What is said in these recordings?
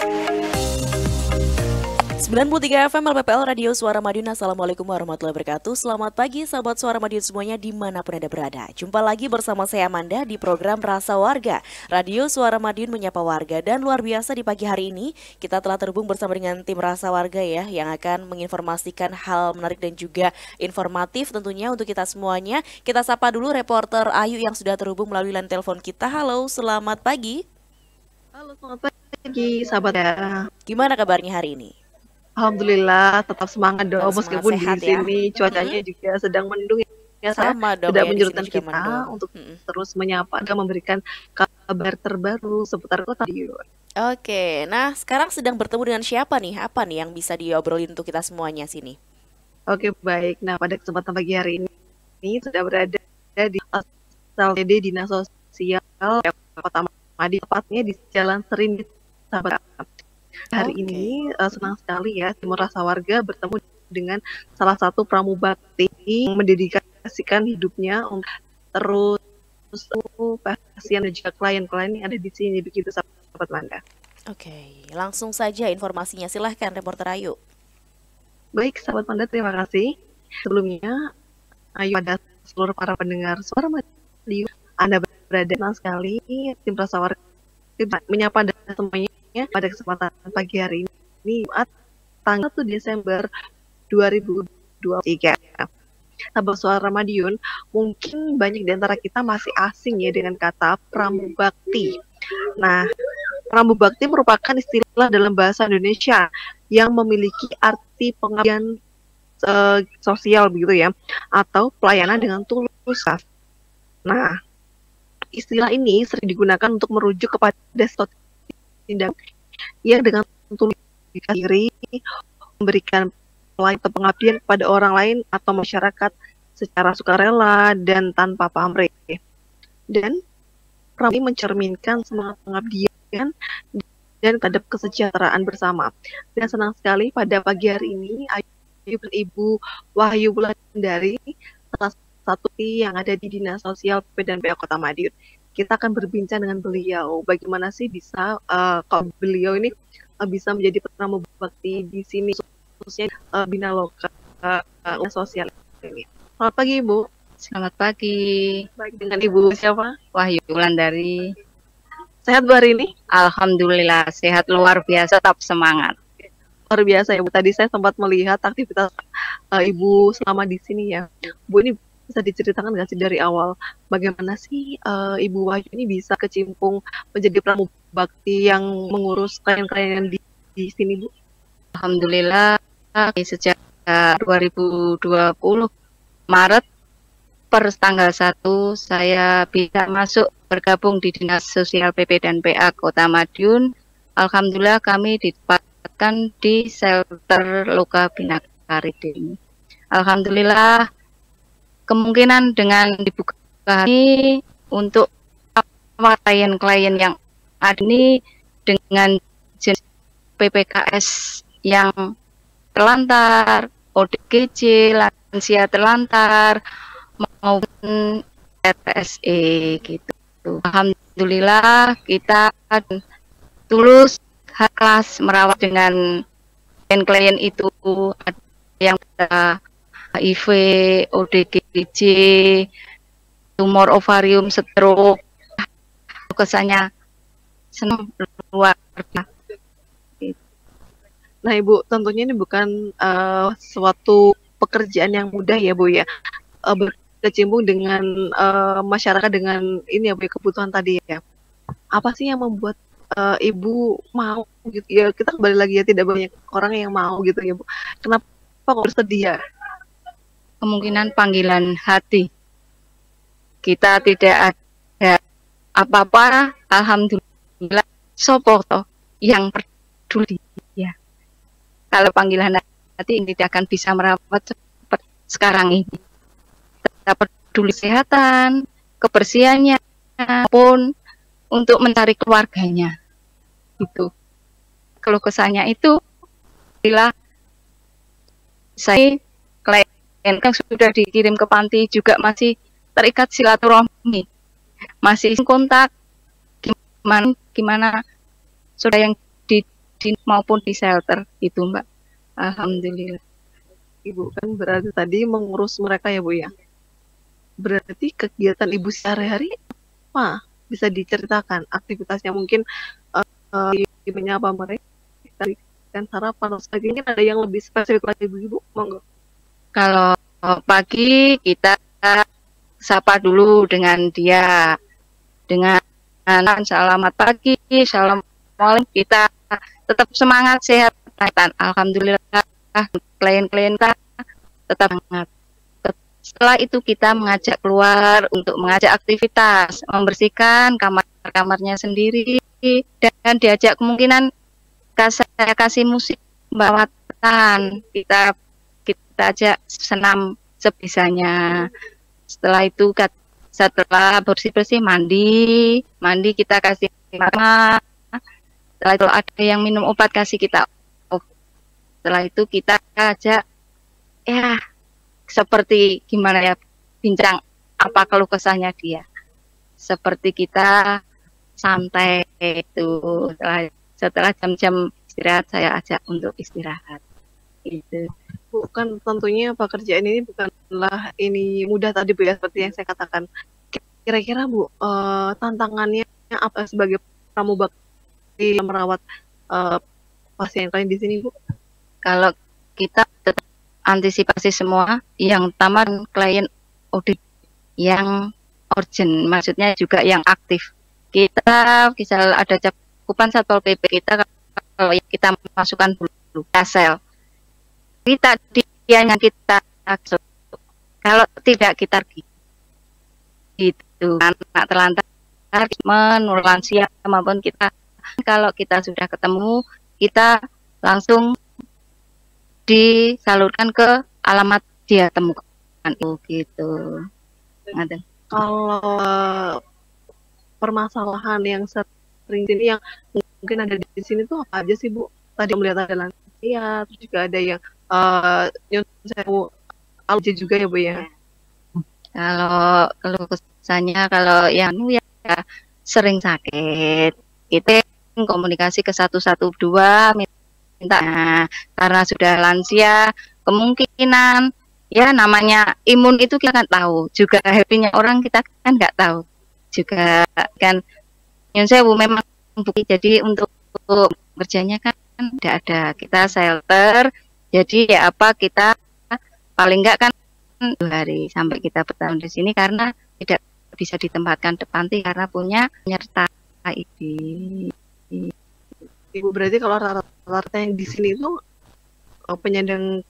93 FM LPPL Radio Suara Madiun. Assalamualaikum warahmatullahi wabarakatuh. Selamat pagi sahabat Suara Madiun semuanya dimanapun Anda berada. Jumpa lagi bersama saya Amanda di program Rasa Warga Radio Suara Madiun menyapa warga. Dan luar biasa di pagi hari ini kita telah terhubung bersama dengan tim Rasa Warga ya, yang akan menginformasikan hal menarik dan juga informatif tentunya untuk kita semuanya. Kita sapa dulu reporter Ayu yang sudah terhubung melalui line telepon kita. Halo, selamat pagi. Halo, selamat pagi sahabat ya. Gimana kabarnya hari ini? Alhamdulillah tetap semangat dong, meskipun di sini ya? Cuacanya juga sedang mendung ya. Sama dong tidak ya, menyurutkan kita mendung. Untuk terus menyapa dan memberikan kabar terbaru seputar kota Madiun. Oke, nah sekarang sedang bertemu dengan siapa nih? Apa nih yang bisa diobrolin untuk kita semuanya sini? Oke, baik. Nah, pada kesempatan pagi hari ini sudah berada di LPD Dinas Sosial Kota Madiun, tepatnya di Jalan Serindit, sahabat. Hari ini senang sekali ya tim Rasa Warga bertemu dengan salah satu pramubakti yang mendedikasikan hidupnya untuk terus pasien dan juga klien-klien yang ada di sini, begitu sahabat Manda. Oke, langsung saja informasinya, silahkan reporter Ayu. Baik sahabat Manda, terima kasih. Sebelumnya Ayu ada seluruh para pendengar Suara Madiun, Anda berada senang sekali tim Rasa Warga menyapa Anda semuanya pada kesempatan pagi hari ini, Jumat tanggal 1 Desember 2023. Sahabat Suara Madiun, mungkin banyak di antara kita masih asing ya dengan kata pramubakti. Nah, pramubakti merupakan istilah dalam bahasa Indonesia yang memiliki arti pengabdian sosial begitu ya, atau pelayanan dengan tulus. Nah, istilah ini sering digunakan untuk merujuk kepada tindak yang dengan tulus diri memberikan pelayanan pengabdian kepada orang lain atau masyarakat secara sukarela dan tanpa pamrih. Dan pramubakti mencerminkan semangat pengabdian dan terhadap kesejahteraan bersama. Dan senang sekali pada pagi hari ini Ayu dan Ibu Wahyu Wulandari, salah satu yang ada di Dinas Sosial PP dan PA Kota Madiun. Kita akan berbincang dengan beliau bagaimana sih bisa kalau beliau ini bisa menjadi pramubakti di sini, khususnya bina lokal sosial ini. Selamat pagi Ibu. Selamat pagi. Baik, dengan Ibu siapa? Wahyu Wulandari. Sehat Bu hari ini? Alhamdulillah sehat, luar biasa, tetap semangat. Luar biasa ya Bu. Tadi saya sempat melihat aktivitas Ibu selama di sini ya. Bu, ini bisa diceritakan nggak sih dari awal bagaimana sih Ibu Wahyu ini bisa kecimpung menjadi pramubakti yang mengurus klien-klien di sini Bu? Alhamdulillah sejak 2020 Maret per tanggal 1 saya bisa masuk bergabung di Dinas Sosial PP dan PA Kota Madiun. Alhamdulillah kami ditempatkan di shelter Luka Binakari ini. Alhamdulillah kemungkinan dengan dibuka ini untuk klien-klien yang ada ini dengan jenis PPKS yang terlantar, ODGJ, lansia terlantar, maupun RPSE gitu. Alhamdulillah kita tulus ikhlas merawat dengan klien itu, ada yang HIV, ODGJ, tumor ovarium, stroke. Kesannya senang, luar biasa. Nah Ibu, tentunya ini bukan suatu pekerjaan yang mudah ya Bu ya, berkecimpung dengan masyarakat dengan ini ya Bu, kebutuhan tadi ya. Apa sih yang membuat Ibu mau gitu ya? Kita kembali lagi ya, tidak banyak orang yang mau gitu ya Bu. Kenapa kok bersedia? Kemungkinan panggilan hati. Kita tidak ada apa-apa, alhamdulillah sopo toh yang peduli ya. Kalau panggilan hati ini tidak akan bisa merawat seperti sekarang ini. Kita peduli kesehatan, kebersihannya, pun untuk mencari keluarganya. Itu. Kalau kesannya itu bila saya klien kan sudah dikirim ke panti juga masih terikat silaturahmi, masih kontak gimana sudah yang di maupun di shelter itu Mbak. Alhamdulillah. Ibu kan berarti tadi mengurus mereka ya Bu ya. Berarti kegiatan Ibu sehari-hari apa? Bisa diceritakan aktivitasnya mungkin menyapa mereka, dan sarapan dan sebagainya. Ada yang lebih spesifik lagi Ibu? Monggo. Kalau pagi kita sapa dulu dengan dia, dengan selamat pagi, assalamualaikum, kita tetap semangat, sehat, alhamdulillah, klien-klien kita tetap semangat. Setelah itu kita mengajak keluar untuk mengajak aktivitas, membersihkan kamar-kamarnya sendiri, dan diajak kemungkinan saya kasih musik bawatan, kita ajak senam sebisanya. Setelah itu setelah bersih-bersih mandi kita kasih makan. Setelah itu ada yang minum obat kasih kita. Setelah itu kita ajak ya seperti gimana ya, bincang apa keluh kesahnya dia. Seperti kita santai itu. Setelah jam-jam istirahat saya ajak untuk istirahat. Itu. Bukan, tentunya pekerjaan ini bukanlah ini mudah tadi Bu ya, seperti yang saya katakan. Kira-kira Bu, tantangannya apa sebagai pramubakti merawat pasien klien di sini Bu? Kalau kita tetap antisipasi semua, yang utama klien OD yang urgent, maksudnya juga yang aktif. Kita misal ada cakupan Satpol PP kita, kalau kita masukkan dulu sel. Kita yang kita kalau tidak kita gitu, anak terlantar, menurut lansia maupun kita, kalau kita sudah ketemu kita langsung disalurkan ke alamat dia temukan gitu. Kalau permasalahan yang sering ini yang mungkin ada di sini tuh apa aja sih Bu? Tadi melihat ada lansia, terus juga ada yang nyun sewu alja juga ya Bu ya. Kalau kesannya kalau yang ya sering sakit, kita komunikasi ke 112 minta, karena sudah lansia kemungkinan ya namanya imun itu kita kan tahu, juga happy-nya orang kita kan nggak tahu juga kan. Nyun sewu memang bukti, jadi untuk kerjanya kan tidak ada, kita shelter, jadi ya apa kita paling enggak kan 2 hari sampai kita bertahun di sini, karena tidak bisa ditempatkan depan karena punya penyerta ID. Ibu berarti kalau rata-rata yang di sini itu penyandang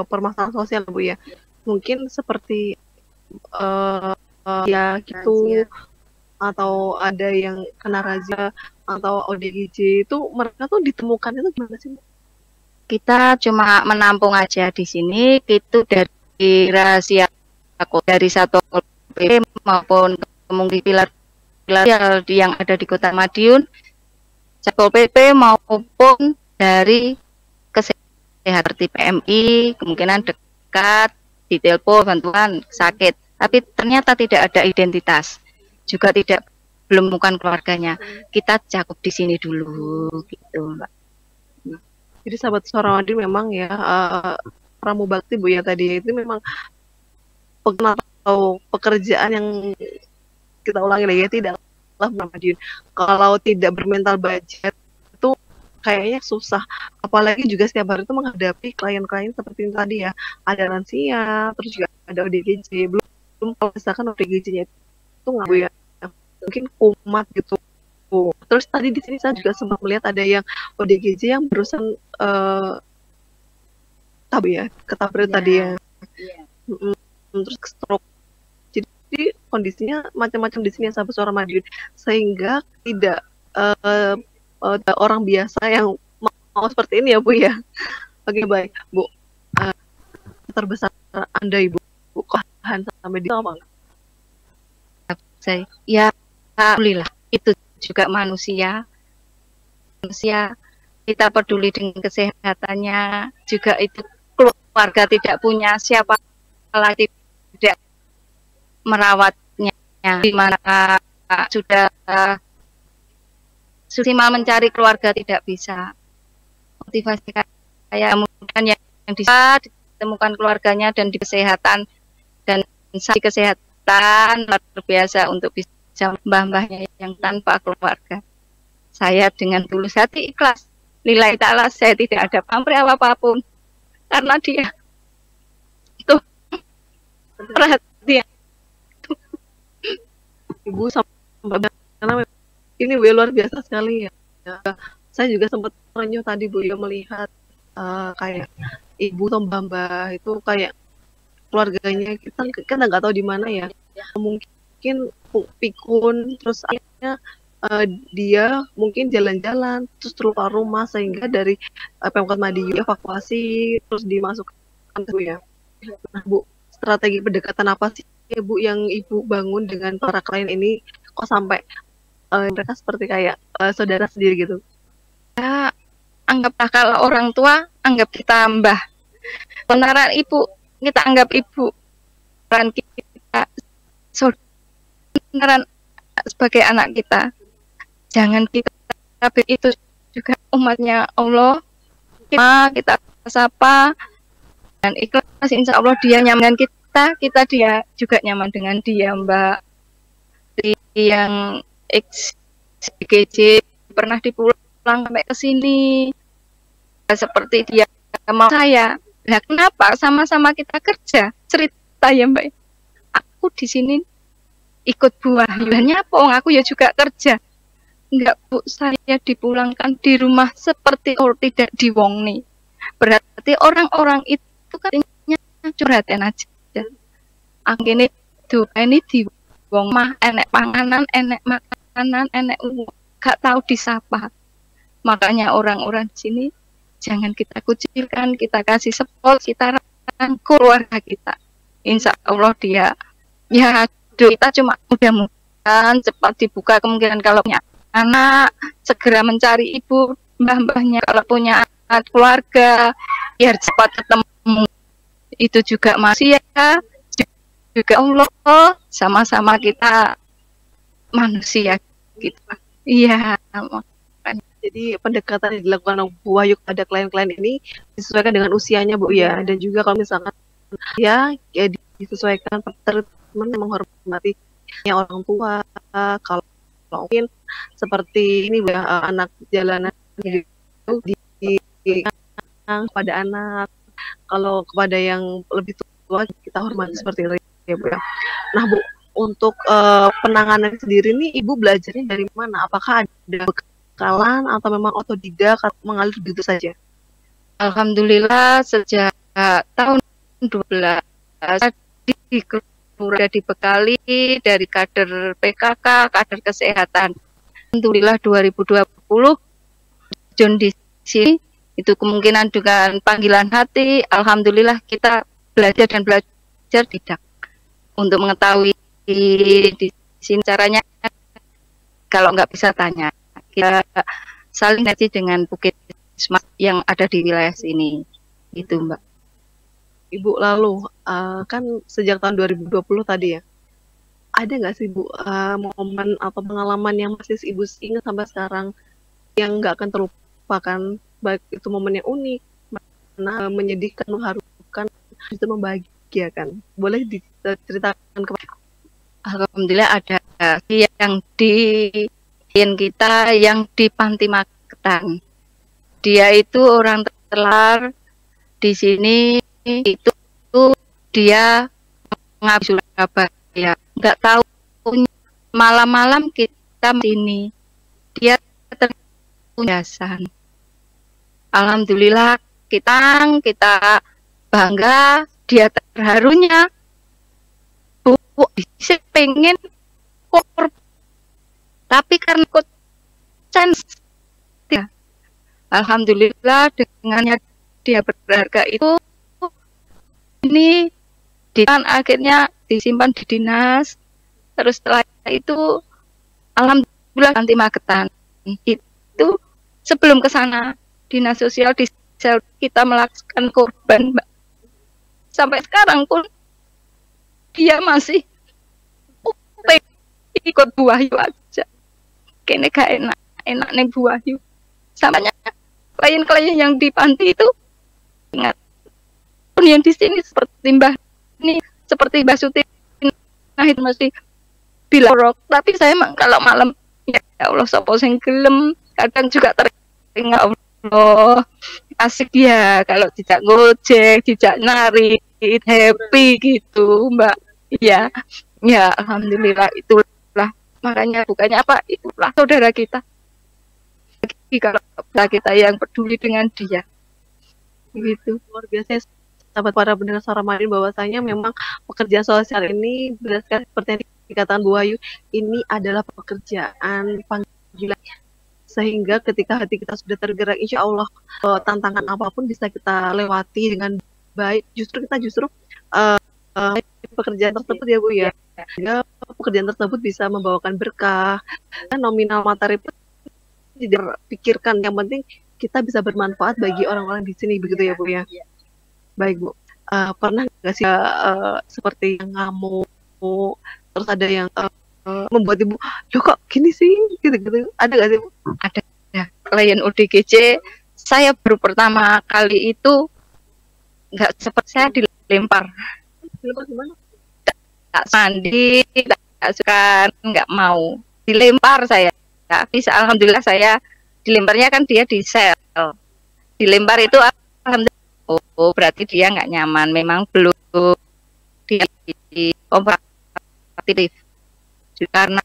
permasalahan sosial Bu ya, mungkin seperti ya gitu, atau ada yang kena razia atau ODGJ, itu mereka tuh ditemukan itu gimana sih Bu? Kita cuma menampung aja di sini, itu dari rahasia dari Satpol PP maupun kemungkinan pilar yang ada di Kota Madiun, Satpol PP maupun dari kesehatan seperti PMI, kemungkinan dekat, ditelepon bantuan sakit, tapi ternyata tidak ada identitas, juga belum bukan keluarganya. Kita cakup di sini dulu gitu Mbak. Jadi sahabat Suara Madiun memang ya pramubakti Bu ya tadi itu memang atau pekerjaan yang kita ulangi lagi ya, tidaklah Madiun kalau tidak bermental budget itu kayaknya susah, apalagi juga setiap hari itu menghadapi klien-klien seperti ini tadi ya, ada lansia, terus juga ada ODGJ, belum kalau misalkan ODGJ-nya itu nggak Bu ya, mungkin kumat gitu. Terus tadi di sini saya juga sempat melihat ada yang ODGJ yang barusan ketabrak tadi ya. Terus stroke. Jadi kondisinya macam-macam di sini ya sahabat Suara Madiun, sehingga tidak orang biasa yang mau seperti ini ya Bu ya. Oke baik Bu, terbesar Anda Ibu tahan sampai di mana? Saya ya alhamdulillah, itu juga manusia kita peduli dengan kesehatannya, juga itu keluarga tidak punya siapa lagi tidak merawatnya, di mana sudah maksimal mencari keluarga tidak bisa, motivasi kayak kemudian yang bisa ditemukan keluarganya dan di kesehatan dan di kesehatan luar biasa untuk bisa mbah-mbahnya yang tanpa keluarga. Saya dengan tulus hati ikhlas lillahi ta'ala, saya tidak ada pamrih apapun karena dia itu perhatian. Ibu sampai karena ini Bu luar biasa sekali ya. Saya juga sempat terenyuh tadi Bu ya melihat kayak ibu atau mbah itu kayak keluarganya kita nggak tahu di mana ya. Mungkin pikun terus akhirnya dia mungkin jalan-jalan terus keluar rumah sehingga dari Pemkot Madiun evakuasi terus dimasukkan Bu ya. Nah Bu, strategi pendekatan apa sih Bu yang Ibu bangun dengan para klien ini kok sampai mereka seperti kayak saudara sendiri gitu? Ya, anggaplah kalau orang tua anggap kita mbah, benaran ibu kita anggap ibu, benaran kita saudara sebagai anak kita. Jangan kita itu juga umatnya Allah, kita sapa dan ikhlas, insya Allah dia nyaman dengan kita dia juga nyaman dengan dia. Mbak yang XGJ pernah dipulang sampai ke sini seperti dia mau saya. Nah, kenapa sama-sama kita kerja? Cerita ya Mbak. Aku di sini ikut buah. Buahnya apa? Aku ya juga kerja. Enggak Bu, saya dipulangkan di rumah seperti tidak diwongni. Berarti orang-orang itu katanya curhatin aja. Ini di wong mah enek panganan, enek makanan, enek uang, gak tahu disapa. Makanya orang-orang di sini jangan kita kucilkan, kita kasih support, kita rangkul keluarga kita. Insya Allah dia ya kita cuma mudah-mudahan cepat dibuka kemungkinan kalau punya anak segera mencari ibu mbah-mbahnya, kalau punya anak keluarga biar cepat ketemu. Itu juga masih ya juga Allah, sama-sama kita manusia gitu. Iya. Jadi pendekatan yang dilakukan Bu Wahyu pada klien-klien ini disesuaikan dengan usianya Bu ya, dan juga kalau misalkan ya disesuaikan treatment menghormati orang tua. Kalau mungkin seperti ini Bu ya, anak jalanan gitu kepada anak, kalau kepada yang lebih tua kita hormati seperti itu ya Bu ya. Nah Bu, untuk penanganan sendiri nih Ibu belajarnya dari mana? Apakah ada bekalan atau memang otodidak atau mengalir begitu saja? Alhamdulillah sejak tahun 12 dibekali dari kader PKK, kader kesehatan. Alhamdulillah 2020 John di sini itu kemungkinan dengan panggilan hati. Alhamdulillah kita belajar tidak untuk mengetahui di sini caranya. Kalau nggak bisa tanya, kita saling nanti dengan Bukit yang ada di wilayah sini, itu Mbak. Ibu lalu kan sejak tahun 2020 tadi ya, ada nggak sih Bu momen atau pengalaman yang masih Ibu ingat sampai sekarang yang nggak akan terlupakan, baik itu momen yang unik, menyedihkan, mengharukan, itu membahagiakan? Boleh diceritakan kepada? Alhamdulillah ada yang di kita yang di Panti Magetan. Dia itu orang terlar di sini, itu dia mengabdi Surabaya. Nggak tahu malam-malam kita sini dia terpunyasan. Alhamdulillah kita bangga, dia terharunya. Bu, bisa pengen korban, tapi karena ikut chance ya. Alhamdulillah dengannya dia berharga itu ini akhirnya disimpan di dinas. Terus setelah itu alhamdulillah Panti Magetan itu sebelum ke sana dinas sosial di sel kita melakukan korban Mbak. Sampai sekarang pun dia masih ikut Bu Wahyu aja. Kayaknya gak enak nih Bu Wahyu. Samanya klien-klien yang di panti itu ingat pun yang di sini seperti Mbah ini seperti Mbak Suti, nah itu mesti bilang rok. Tapi saya kalau malam ya Allah sopo sing gelem, kadang juga teringat Allah asik ya kalau tidak gojek, tidak nari, happy gitu Mbak. Ya, ya alhamdulillah itulah makanya bukannya apa itulah saudara kita. Kalau kita yang peduli dengan dia gitu. Luar biasa ya, sahabat para pendengar suara Madiun, bahwasanya memang pekerjaan sosial ini berdasarkan seperti yang dikatakan Bu Ayu, ini adalah pekerjaan panggilan, sehingga ketika hati kita sudah tergerak, insya Allah tantangan apapun bisa kita lewati dengan baik. Justru kita pekerjaan tersebut ya Bu ya, sehingga pekerjaan tersebut bisa membawakan berkah. Nominal materi pun tidak pikirkan, yang penting kita bisa bermanfaat bagi orang-orang di sini, begitu ya Bu ya. Baik Bu, pernah nggak sih seperti yang ngamuk, terus ada yang membuat Ibu, loh kok gini sih, gitu-gitu, ada nggak sih Bu? Ada ya, klien ODGJ saya baru pertama kali itu nggak seperti saya dilempar. Dilempar gimana? Tak mandi, tak suka, nggak mau dilempar saya. Tapi alhamdulillah saya dilemparnya kan dia di sel. Dilempar itu alhamdulillah. Oh berarti dia nggak nyaman. Memang belum di kooperatif karena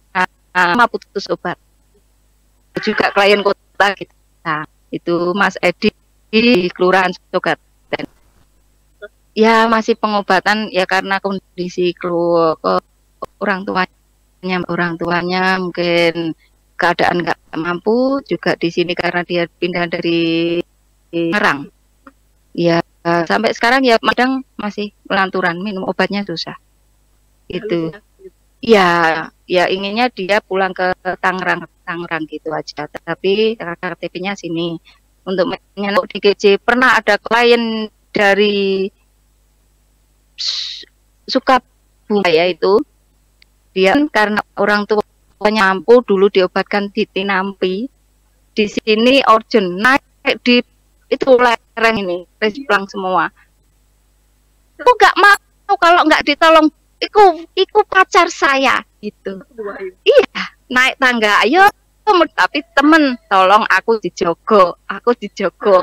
putus obat. Juga klien kota kita itu Mas Edi di Kelurahan Sogaten. Ya masih pengobatan ya karena kondisi orang tuanya mungkin keadaan nggak mampu juga di sini karena dia pindah dari Serang. Ya sampai sekarang ya kadang masih pelanturan, minum obatnya susah. Itu. Ya inginnya dia pulang ke Tangerang gitu aja. Tapi KTP-nya sini. Untuk menyeluk di GJ pernah ada klien dari Sukabumi itu. Dia karena orang tua mampu dulu diobatkan di Tinampi, di sini urgent naik di itu lereng ini resplang semua. Aku nggak mau kalau nggak ditolong, iku pacar saya gitu. Iya naik tangga, ayo tapi temen tolong aku dijogo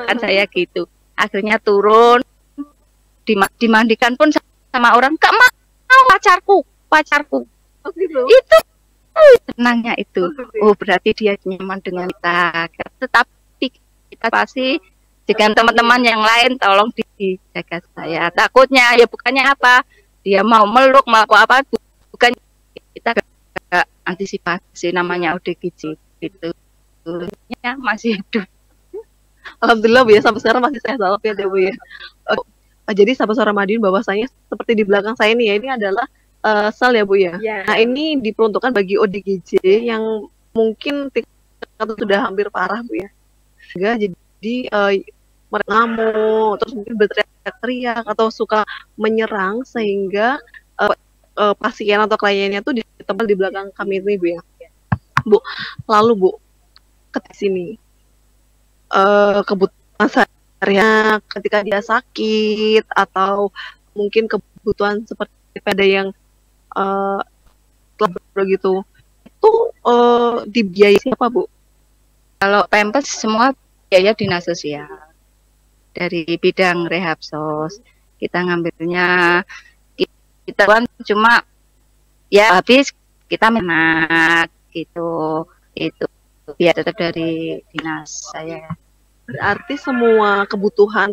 kan saya gitu. Akhirnya turun dimandikan pun sama orang, nggak mau pacarku. Itu tenangnya itu. Oh berarti dia nyaman dengan kita. Tetapi kita pasti dengan teman-teman yang lain tolong dijaga saya. Takutnya ya bukannya apa dia mau meluk mau apa bukan kita gak antisipasi namanya ODGJ gitu. Ya masih hidup. Alhamdulillah Bu ya, sampai sekarang masih sehat walafiat ya Bu ya. Jadi sahabat suara Madiun, bahwasanya seperti di belakang saya ini ya, ini adalah sel ya Bu ya. Nah ini diperuntukkan bagi ODGJ yang mungkin tingkat sudah hampir parah Bu ya. Jadi mereka ngamuk, terus mungkin berteriak-teriak atau suka menyerang, sehingga pasien atau kliennya tuh ditempel di belakang kami ini Bu ya. Bu, lalu Bu ke sini kebutuhan sehari ketika dia sakit atau mungkin kebutuhan seperti ada yang begitu itu dibiayai siapa Bu? Kalau Pampers semua biaya dinas sosial dari bidang rehab sos. Kita ngambilnya kita kan cuma ya habis kita menak gitu itu biar tetap dari dinas saya. Berarti semua kebutuhan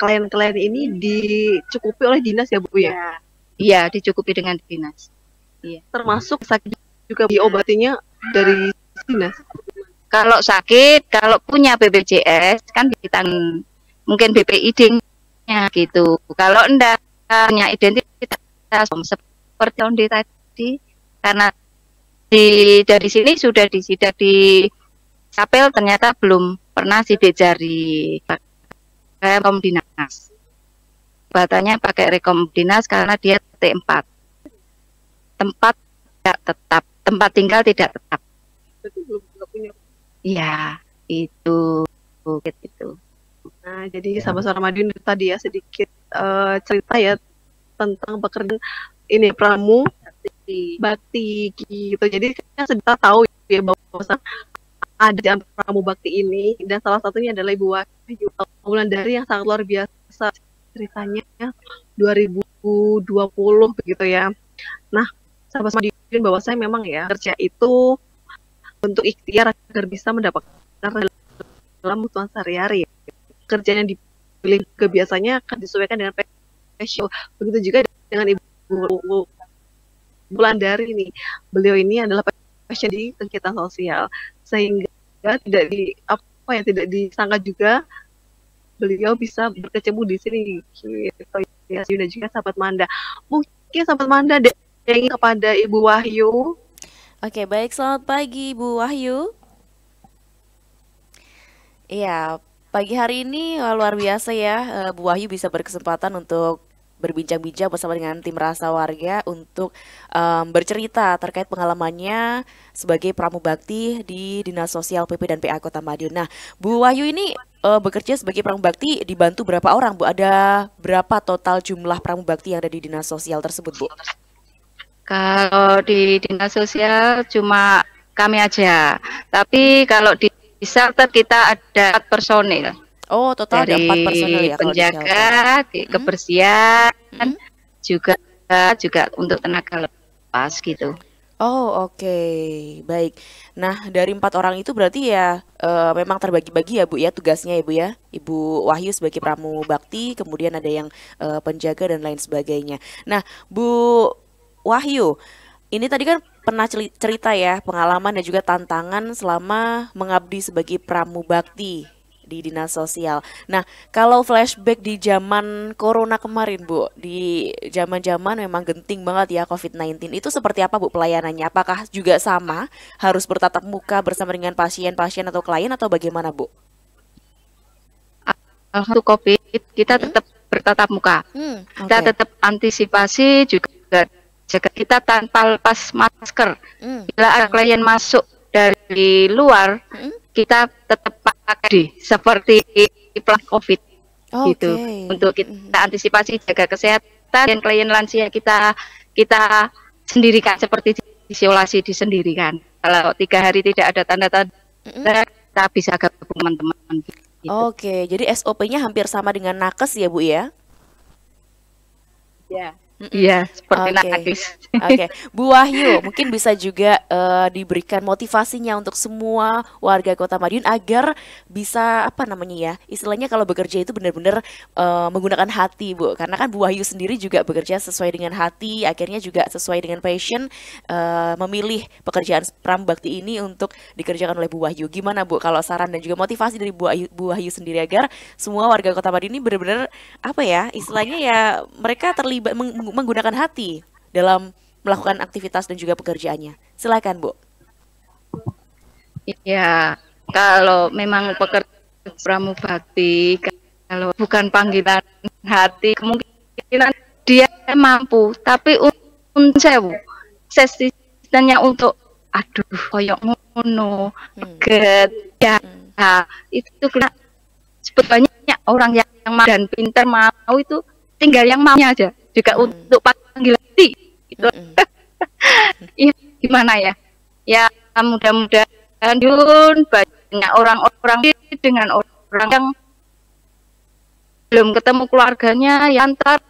klien-klien ini dicukupi oleh dinas ya Bu ya? Iya, dicukupi dengan dinas. Iya. Termasuk sakit juga diobatinya dari dinas. Kalau sakit, kalau punya BPJS kan ditanggung mungkin BPID-nya gitu. Kalau enggak punya identitas seperti Ondi tadi, karena dari sini sudah disidak di Sapel ternyata belum pernah sidik jari pakai rekom dinas. Batannya pakai rekom dinas karena dia T4. Tempat tidak tetap, tempat tinggal tidak tetap. Berarti belum punya. Ya, itu. gitu. Nah, jadi sahabat Suara Madiun itu tadi ya sedikit cerita ya tentang pekerjaan ini pramu bakti gitu. Jadi kita tahu ya bahwa ada di antara pramu bakti ini dan salah satunya adalah Ibu Wahyu Wulandari yang sangat luar biasa ceritanya 2020 begitu ya. Nah, sahabat Madiun bahwa saya memang ya kerja itu untuk ikhtiar agar bisa mendapatkan dalam kebutuhan sehari-hari. Kerjaan yang dipilih biasanya akan disesuaikan dengan passion. Begitu juga dengan Ibu Wulandari ini. Beliau ini adalah passion di kegiatan sosial, sehingga tidak disangka juga beliau bisa berkecimpung di sini gitu ya. Dan juga sahabat Manda, mungkin sahabat Manda ada yang ingin kepada Ibu Wahyu. Oke, baik, selamat pagi Bu Wahyu. Iya, pagi hari ini luar biasa ya, Bu Wahyu bisa berkesempatan untuk berbincang-bincang bersama dengan tim Rasa Warga untuk bercerita terkait pengalamannya sebagai pramubakti di Dinas Sosial PP dan PA Kota Madiun. Nah, Bu Wahyu ini bekerja sebagai pramubakti dibantu berapa orang, Bu? Ada berapa total jumlah pramubakti yang ada di Dinas Sosial tersebut, Bu? Kalau di Dinas Sosial cuma kami aja. Tapi kalau di shelter kita ada 4 personil. Oh, total ada 4 personil Dari ya kalau di penjaga, shelter. kebersihan, Mm-mm. juga untuk tenaga lepas gitu. Oh, oke, baik. Nah, dari 4 orang itu berarti ya memang terbagi-bagi ya, Bu ya, tugasnya ya, Bu ya. Ibu Wahyu sebagai pramubakti, kemudian ada yang penjaga dan lain sebagainya. Nah, Bu Wahyu, ini tadi kan pernah cerita ya pengalaman dan juga tantangan selama mengabdi sebagai pramubakti di Dinas Sosial. Nah, kalau flashback di zaman Corona kemarin, Bu, di zaman-zaman memang genting banget ya COVID-19. Itu seperti apa, Bu, pelayanannya? Apakah juga sama, harus bertatap muka bersama dengan pasien-pasien atau klien atau bagaimana, Bu? Untuk COVID kita Mm-mm. tetap bertatap muka. Kita Oke. tetap antisipasi juga jaga kita tanpa lepas masker. Mm, Bila ada klien masuk dari luar, mm-mm. kita tetap pakai seperti pelang COVID gitu. Oke. Untuk Mm-mm. kita antisipasi jaga kesehatan dan klien lansia kita sendirikan seperti isolasi disendirikan. Kalau 3 hari tidak ada tanda-tanda, Mm-mm. kita bisa gabung teman-teman gitu. Oke, jadi SOP-nya hampir sama dengan nakes ya, Bu ya? Ya. Mm-mm. Iya, seperti Oke. nakes. Oke, Bu Wahyu, mungkin bisa juga diberikan motivasinya untuk semua warga Kota Madiun agar bisa apa namanya ya, istilahnya kalau bekerja itu benar-benar menggunakan hati, Bu. Karena kan Bu Wahyu sendiri juga bekerja sesuai dengan hati, akhirnya juga sesuai dengan passion, memilih pekerjaan pramubakti ini untuk dikerjakan oleh Bu Wahyu. Gimana, Bu, kalau saran dan juga motivasi dari Bu Wahyu sendiri agar semua warga Kota Madiun ini benar-benar apa ya, istilahnya ya mereka terlibat menggunakan hati dalam melakukan aktivitas dan juga pekerjaannya. Silakan, Bu. Iya, kalau memang pekerjaan pramubakti, kalau bukan panggilan hati, kemungkinan dia mampu, tapi untuk sewu, sistemnya untuk aduh koyok ngono, Hmm. get ya, Hmm. itu sebetulnya orang yang mau dan pintar mau itu tinggal yang maunya aja, juga Hmm. untuk panggilan hati itu. Mm-mm. Ini gimana ya? Ya mudah-mudahan Yun banyak orang-orang dengan orang yang belum ketemu keluarganya, yang antar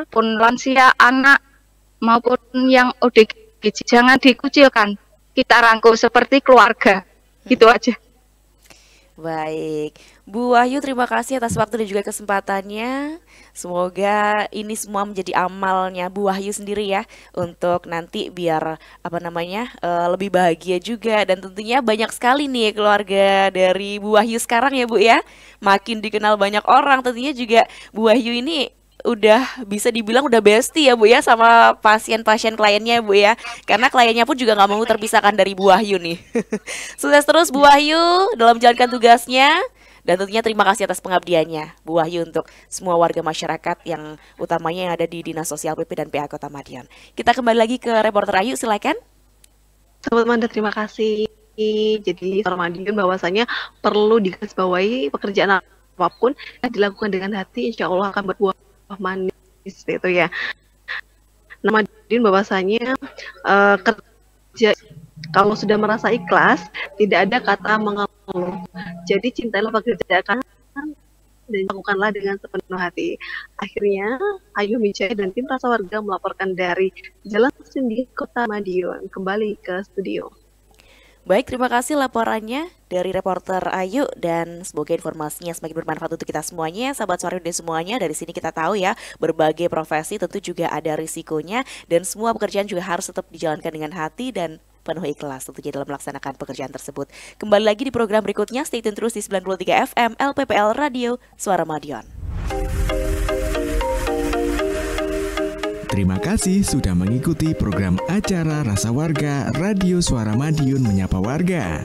pun lansia, anak maupun yang ODGJ jangan dikucilkan. Kita rangkul seperti keluarga. Gitu aja. Baik, Bu Wahyu, terima kasih atas waktu dan juga kesempatannya. Semoga ini semua menjadi amalnya Bu Wahyu sendiri ya, untuk nanti biar apa namanya lebih bahagia juga, dan tentunya banyak sekali nih keluarga dari Bu Wahyu sekarang ya, Bu ya. Makin dikenal banyak orang, tentunya juga Bu Wahyu ini udah bisa dibilang udah bestie ya, Bu ya, sama pasien-pasien kliennya, Bu ya. Karena kliennya pun juga nggak mau terpisahkan dari Bu Wahyu nih. Sukses terus Bu Wahyu dalam menjalankan tugasnya. Dan tentunya terima kasih atas pengabdiannya Bu Wahyu untuk semua warga masyarakat yang utamanya yang ada di Dinas Sosial PP dan PA Kota Madiun. Kita kembali lagi ke reporter Ayu, silakan. Sahabat Manda, terima kasih. Jadi Suara Madiun bahwasanya perlu digarisbawahi pekerjaan apapun yang dilakukan dengan hati, insya Allah akan berbuah manis itu ya. Nah, Madiun bahwasanya kerja kalau sudah merasa ikhlas, tidak ada kata mengeluh. Jadi cintailah pekerjaan dan lakukanlah dengan sepenuh hati. Akhirnya, Ayu Mijaya dan tim Rasa Warga melaporkan dari Jalan Sendi, Kota Madiun. Kembali ke studio. Baik, terima kasih laporannya dari reporter Ayu dan semoga informasinya semakin bermanfaat untuk kita semuanya, sahabat Suara Madiun semuanya. Dari sini kita tahu ya, berbagai profesi tentu juga ada risikonya dan semua pekerjaan juga harus tetap dijalankan dengan hati dan penuh ikhlas tentunya dalam melaksanakan pekerjaan tersebut. Kembali lagi di program berikutnya, stay tune terus di 93 FM LPPL Radio Suara Madiun. Terima kasih sudah mengikuti program acara Rasa Warga Radio Suara Madiun Menyapa Warga.